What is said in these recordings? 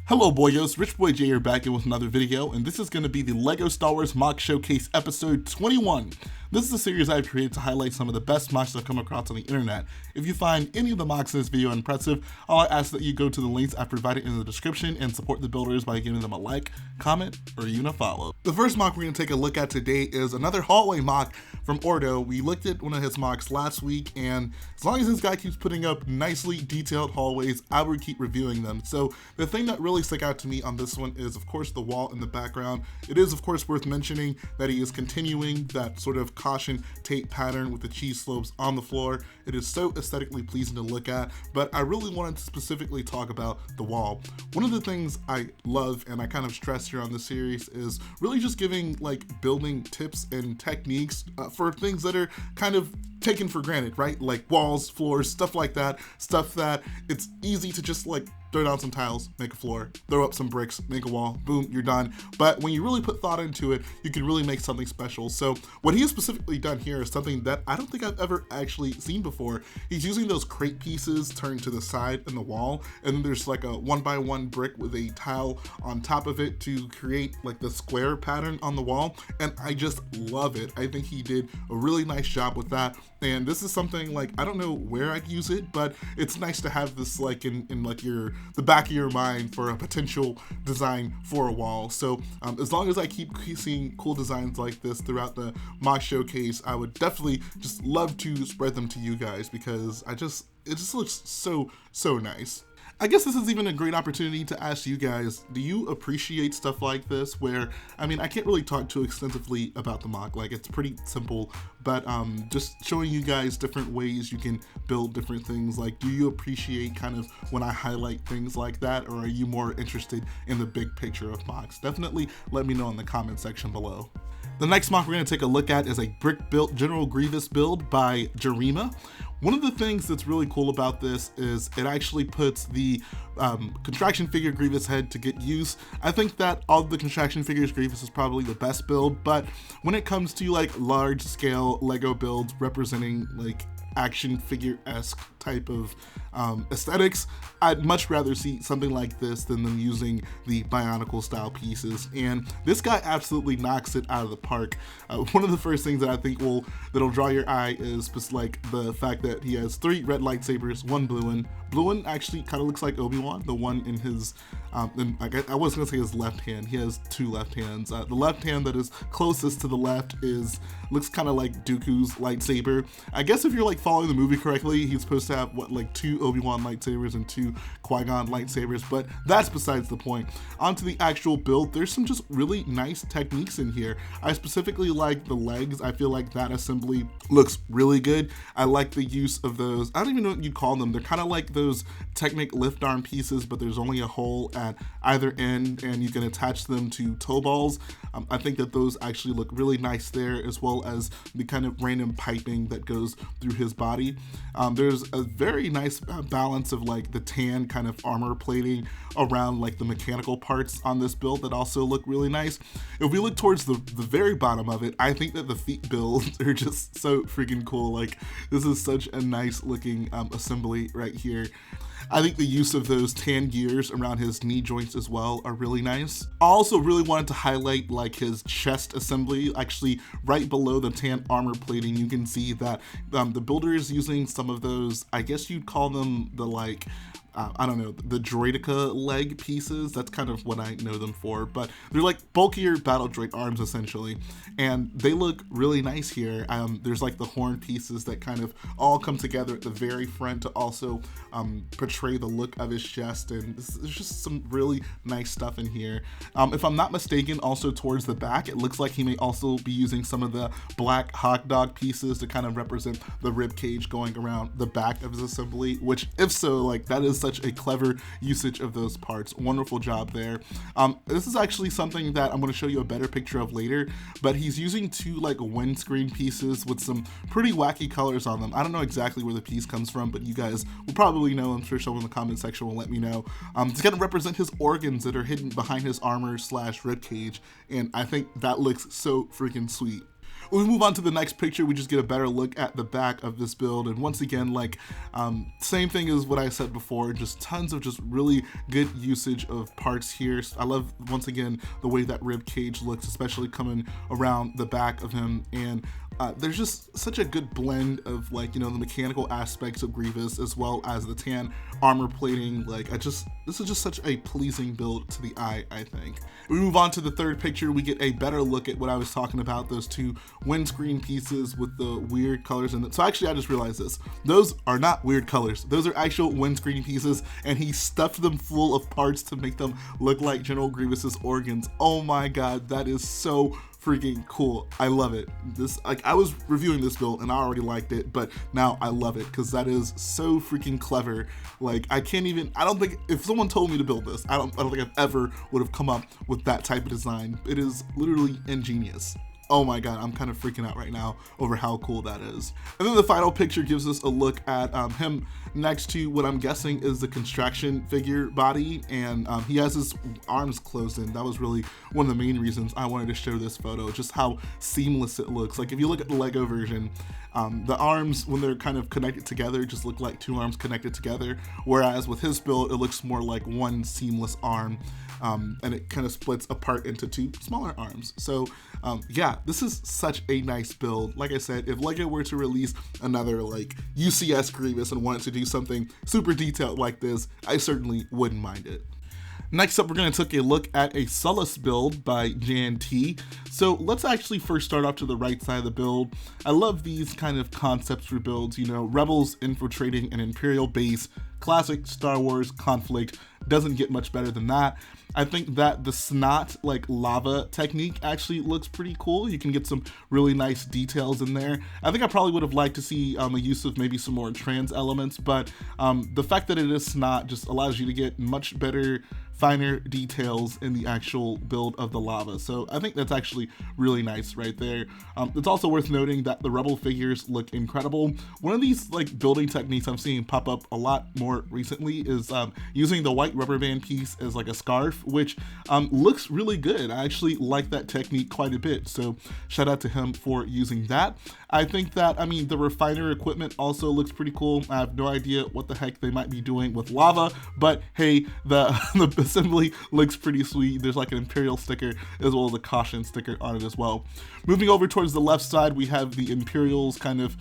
Hello boyos, Rich Boy J here back in with another video, and this is going to be the LEGO Star Wars MOC Showcase episode 21. This is a series I've created to highlight some of the best MOCs I've come across on the internet. If you find any of the MOCs in this video impressive, all I ask that you go to the links I've provided in the description and support the builders by giving them a like, comment, or even a follow. The first MOC we're going to take a look at today is another hallway MOC from Ordo. We looked at one of his MOCs last week, and as long as this guy keeps putting up nicely detailed hallways, I would keep reviewing them. So the thing that really stuck out to me on this one is, of course, the wall in the background. It is, of course, worth mentioning that he is continuing that sort of caution tape pattern with the cheese slopes on the floor. It is so aesthetically pleasing to look at, but I really wanted to specifically talk about the wall. One of the things I love and I kind of stress here on this series is really just giving like building tips and techniques for things that are kind of taken for granted, right? Like walls, floors, stuff like that, stuff that it's easy to just like throw down some tiles, make a floor, throw up some bricks, make a wall, boom, you're done. But when you really put thought into it, you can really make something special. So what he has specifically done here is something that I don't think I've ever actually seen before. He's using those crate pieces turned to the side in the wall, and then there's like a 1x1 brick with a tile on top of it to create like the square pattern on the wall. And I just love it. I think he did a really nice job with that. And this is something like, I don't know where I'd use it, but it's nice to have this like in like the back of your mind for a potential design for a wall. So as long as I keep seeing cool designs like this throughout the MOC showcase, I would definitely just love to spread them to you guys because it just looks so nice. I guess this is even a great opportunity to ask you guys, do you appreciate stuff like this where, I mean, I can't really talk too extensively about the MOC, like it's pretty simple, but just showing you guys different ways you can build different things. Like, do you appreciate kind of when I highlight things like that, or are you more interested in the big picture of MOCs? Definitely let me know in the comment section below. The next MOC we're going to take a look at is a brick-built General Grievous build by Jarema. One of the things that's really cool about this is it actually puts the contraction figure Grievous head to good use. I think that all of the contraction figures Grievous is probably the best build, but when it comes to like large scale Lego builds representing like action figure-esque type of aesthetics, I'd much rather see something like this than them using the Bionicle style pieces, and this guy absolutely knocks it out of the park. One of the first things that I think that'll draw your eye is just like the fact that he has 3 red lightsabers, 1 blue one. Blue one actually kind of looks like Obi-Wan, the one in his I was gonna say his left hand. He has 2 left hands. The left hand that is closest to the left looks kind of like Dooku's lightsaber. I guess if you're like following the movie correctly, he's supposed to have what, like 2 Obi-Wan lightsabers and 2 Qui-Gon lightsabers, but that's besides the point. Onto the actual build, there's some just really nice techniques in here. I specifically like the legs. I feel like that assembly looks really good. I like the use of those, I don't even know what you'd call them. They're kind of like those Technic lift arm pieces, but there's only a hole at either end and you can attach them to toe balls. I think that those actually look really nice there, as well as the kind of random piping that goes through his body. There's a very nice balance of like the tan kind of armor plating around like the mechanical parts on this build that also look really nice. If we look towards the very bottom of it, I think that the feet builds are just so freaking cool. Like, this is such a nice looking assembly right here. I think the use of those tan gears around his knee joints as well are really nice. I also really wanted to highlight like his chest assembly. Actually, right below the tan armor plating, you can see that the builder is using some of those, I guess you'd call them the like, I don't know, the droideka leg pieces. That's kind of what I know them for, but they're like bulkier battle droid arms essentially, and they look really nice here. There's like the horn pieces that kind of all come together at the very front to also portray the look of his chest, and there's just some really nice stuff in here. If I'm not mistaken, also towards the back, it looks like he may also be using some of the black hot dog pieces to kind of represent the rib cage going around the back of his assembly, which if so, like that is such a clever usage of those parts. Wonderful job there. This is actually something that I'm going to show you a better picture of later, but he's using 2 like windscreen pieces with some pretty wacky colors on them. I don't know exactly where the piece comes from, but you guys will probably know. I'm sure someone in the comment section will let me know. It's going to represent his organs that are hidden behind his armor / rib cage, and I think that looks so freaking sweet. When we move on to the next picture, we just get a better look at the back of this build, and once again, like same thing as what I said before, just tons of just really good usage of parts here. I love, once again, the way that rib cage looks, especially coming around the back of him, and there's just such a good blend of, like, you know, the mechanical aspects of Grievous as well as the tan armor plating. Like, this is just such a pleasing build to the eye, I think. We move on to the third picture, we get a better look at what I was talking about, those two windscreen pieces with the weird colors in it. So actually, I just realized this. Those are not weird colors. Those are actual windscreen pieces, and he stuffed them full of parts to make them look like General Grievous's organs. Oh my god, that is so freaking cool. I love it. This, like, I was reviewing this build and I already liked it, but now I love it because that is so freaking clever. Like, I don't think, if someone told me to build this, I don't think I've ever would have come up with that type of design. It is literally ingenious. Oh my god, I'm kind of freaking out right now over how cool that is. And then the final picture gives us a look at him next to what I'm guessing is the construction figure body, and he has his arms closed in. That was really one of the main reasons I wanted to show this photo, just how seamless it looks. Like, if you look at the Lego version, the arms, when they're kind of connected together, just look like two arms connected together, whereas with his build, it looks more like one seamless arm, and it kind of splits apart into two smaller arms. So yeah, this is such a nice build. Like I said, if Lego were to release another like UCS Grievous and wanted to do something super detailed like this, I certainly wouldn't mind it. Next up, we're going to take a look at a Sullust build by Ganti. So let's actually first start off to the right side of the build. I love these kind of concepts for builds, you know, rebels infiltrating an Imperial base, classic Star Wars conflict, doesn't get much better than that. I think that the snot, like lava technique, actually looks pretty cool. You can get some really nice details in there. I think I probably would have liked to see a use of maybe some more trans elements, but the fact that it is snot just allows you to get much better, finer details in the actual build of the lava. So I think that's actually really nice right there. It's also worth noting that the rebel figures look incredible. One of these like building techniques I'm seeing pop up a lot more recently is using the white rubber band piece as like a scarf, which looks really good. I actually like that technique quite a bit, so shout out to him for using that. I think that, I mean, the refiner equipment also looks pretty cool. I have no idea what the heck they might be doing with lava, but hey, the assembly looks pretty sweet. There's like an Imperial sticker as well as a caution sticker on it as well. Moving over towards the left side, we have the Imperials kind of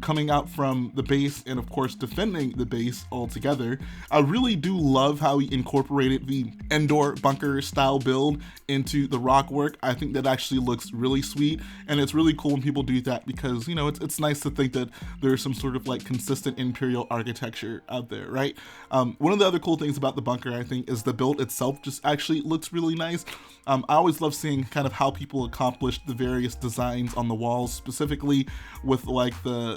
coming out from the base and of course defending the base altogether. I really do love how he incorporated the Endor bunker style build into the rock work. I think that actually looks really sweet, and it's really cool when people do that because, you know, it's nice to think that there's some sort of like consistent Imperial architecture out there, right? One of the other cool things about the bunker, I think, is the build itself just actually looks really nice. I always love seeing kind of how people accomplish the various designs on the walls, specifically with like the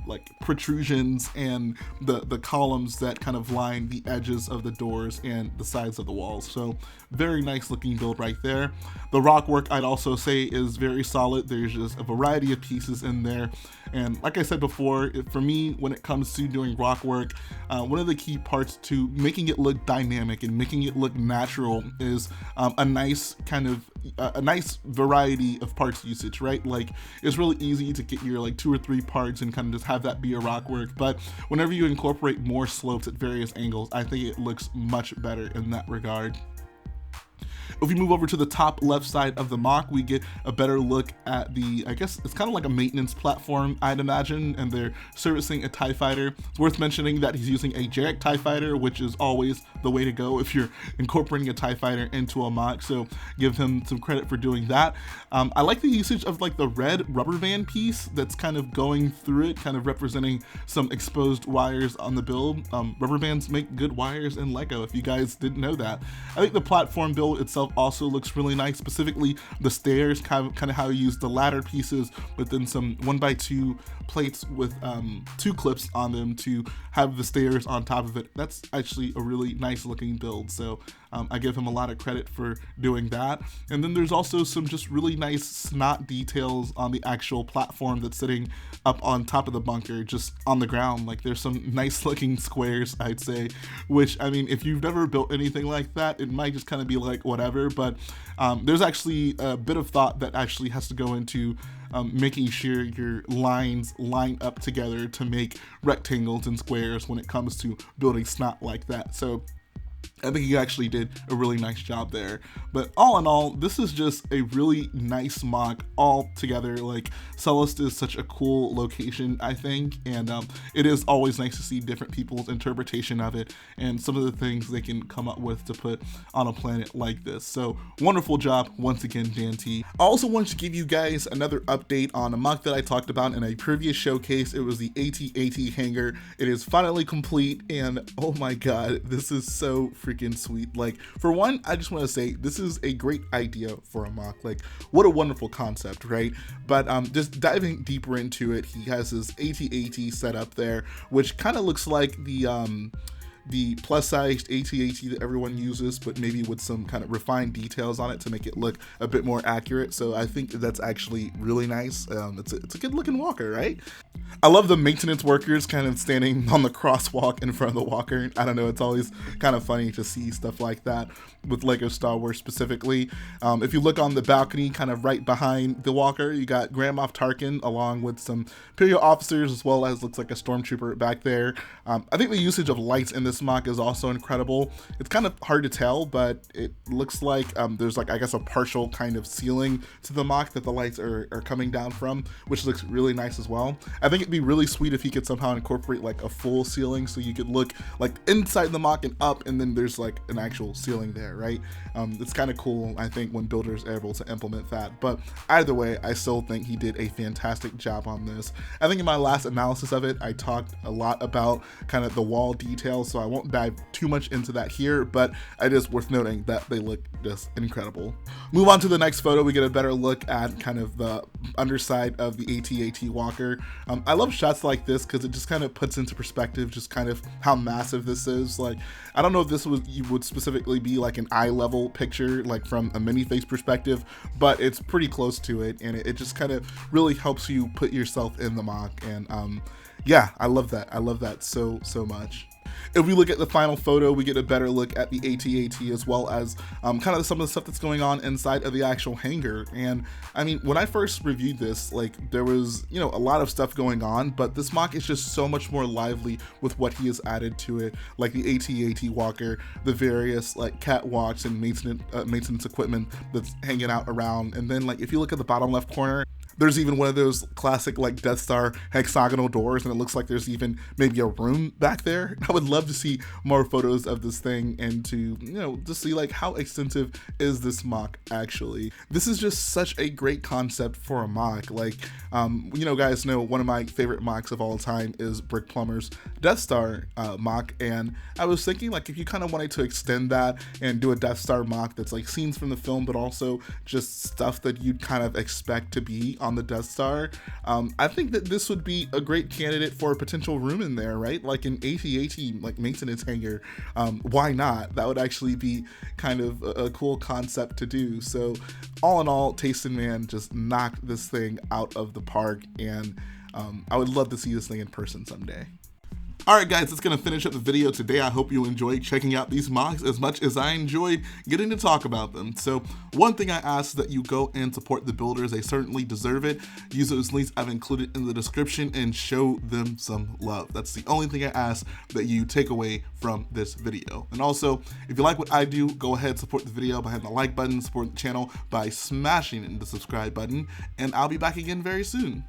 like protrusions and the columns that kind of line the edges of the doors and the sides of the walls. So very nice looking build right there. The rock work, I'd also say, is very solid. There's just a variety of pieces in there, and like I said before, for me, when it comes to doing rock work, one of the key parts to making it look dynamic and making it look natural is a nice kind of a nice variety of parts usage, right? Like, it's really easy to get your like 2 or 3 parts and kind of just have that be a rock work, but whenever you incorporate more slopes at various angles, I think it looks much better in that regard. If we move over to the top left side of the MOC, we get a better look at the, I guess it's kind of like a maintenance platform, I'd imagine, and they're servicing a TIE fighter. It's worth mentioning that he's using a Jarek TIE fighter, which is always the way to go if you're incorporating a TIE fighter into a MOC, so give him some credit for doing that. I like the usage of like the red rubber band piece that's kind of going through it, kind of representing some exposed wires on the build. Rubber bands make good wires in Lego, if you guys didn't know that. I think the platform build itself also looks really nice, specifically the stairs, kind of how you use the ladder pieces, but then some 1x2 plates with 2 clips on them to have the stairs on top of it. That's actually a really nice looking build, so I give him a lot of credit for doing that. And then there's also some just really nice snot details on the actual platform that's sitting up on top of the bunker, just on the ground. Like, there's some nice looking squares, I'd say, which, I mean, if you've never built anything like that, it might just kind of be like whatever, but there's actually a bit of thought that actually has to go into making sure your lines line up together to make rectangles and squares when it comes to building snot like that. So I think he actually did a really nice job there. But all in all, this is just a really nice MOC all together. Like, Sullust is such a cool location, I think, and it is always nice to see different people's interpretation of it and some of the things they can come up with to put on a planet like this. So wonderful job once again, Ganti. I also wanted to give you guys another update on a MOC that I talked about in a previous showcase. It was the ATAT Hangar. It is finally complete, and oh my god, this is so freaking sweet. Like, for one, I just want to say this is a great idea for a MOC. Like, what a wonderful concept, right? But just diving deeper into it, he has his AT-AT set up there, which kind of looks like the plus-sized AT-AT that everyone uses, but maybe with some kind of refined details on it to make it look a bit more accurate. So I think that's actually really nice. It's a good looking walker, right? I love the maintenance workers kind of standing on the crosswalk in front of the walker. I don't know, it's always kind of funny to see stuff like that with Lego Star Wars specifically. If you look on the balcony kind of right behind the walker, you got Grand Moff Tarkin along with some Imperial officers, as well as looks like a stormtrooper back there. I think the usage of lights in this MOC is also incredible. It's kind of hard to tell, but it looks like there's, like, I guess, a partial kind of ceiling to the MOC that the lights are coming down from, which looks really nice as well. I think it'd be really sweet if he could somehow incorporate like a full ceiling, so you could look like inside the MOC and up, and then there's like an actual ceiling there, right? It's kind of cool, I think, when builders are able to implement that. But either way, I still think he did a fantastic job on this. I think in my last analysis of it, I talked a lot about kind of the wall details, so I won't dive too much into that here, but it is worth noting that they look just incredible. Move on to the next photo. We get a better look at kind of the underside of the AT-AT walker. I love shots like this because it just kind of puts into perspective just kind of how massive this is. Like, I don't know if this would specifically be like an eye level picture, like from a mini face perspective, but it's pretty close to it, and it just kind of really helps you put yourself in the MOC. And yeah, I love that. I love that so much. If we look at the final photo, we get a better look at the AT-AT, as well as kind of some of the stuff that's going on inside of the actual hangar. And I mean, when I first reviewed this, like, there was, you know, a lot of stuff going on, but this MOC is just so much more lively with what he has added to it, like the AT-AT walker, the various like catwalks and maintenance equipment that's hanging out around. And then, like, if you look at the bottom left corner, there's even one of those classic like Death Star hexagonal doors, and it looks like there's even maybe a room back there. I would love to see more photos of this thing and to, you know, to see like how extensive is this MOC actually. This is just such a great concept for a MOC. Like, you know, guys know one of my favorite MOCs of all time is Brick Plumber's Death Star MOC, and I was thinking, like, if you kind of wanted to extend that and do a Death Star MOC that's like scenes from the film, but also just stuff that you'd kind of expect to be on the Death Star, I think that this would be a great candidate for a potential room in there, right? Like an AT-AT like maintenance hangar. Why not? That would actually be kind of a cool concept to do. So all in all, Tastin Man just knocked this thing out of the park, and I would love to see this thing in person someday. Alright guys, that's going to finish up the video today. I hope you enjoyed checking out these MOCs as much as I enjoyed getting to talk about them. So one thing I ask is that you go and support the builders. They certainly deserve it. Use those links I've included in the description and show them some love. That's the only thing I ask that you take away from this video. And also, if you like what I do, go ahead, support the video by hitting the like button, support the channel by smashing the subscribe button, and I'll be back again very soon.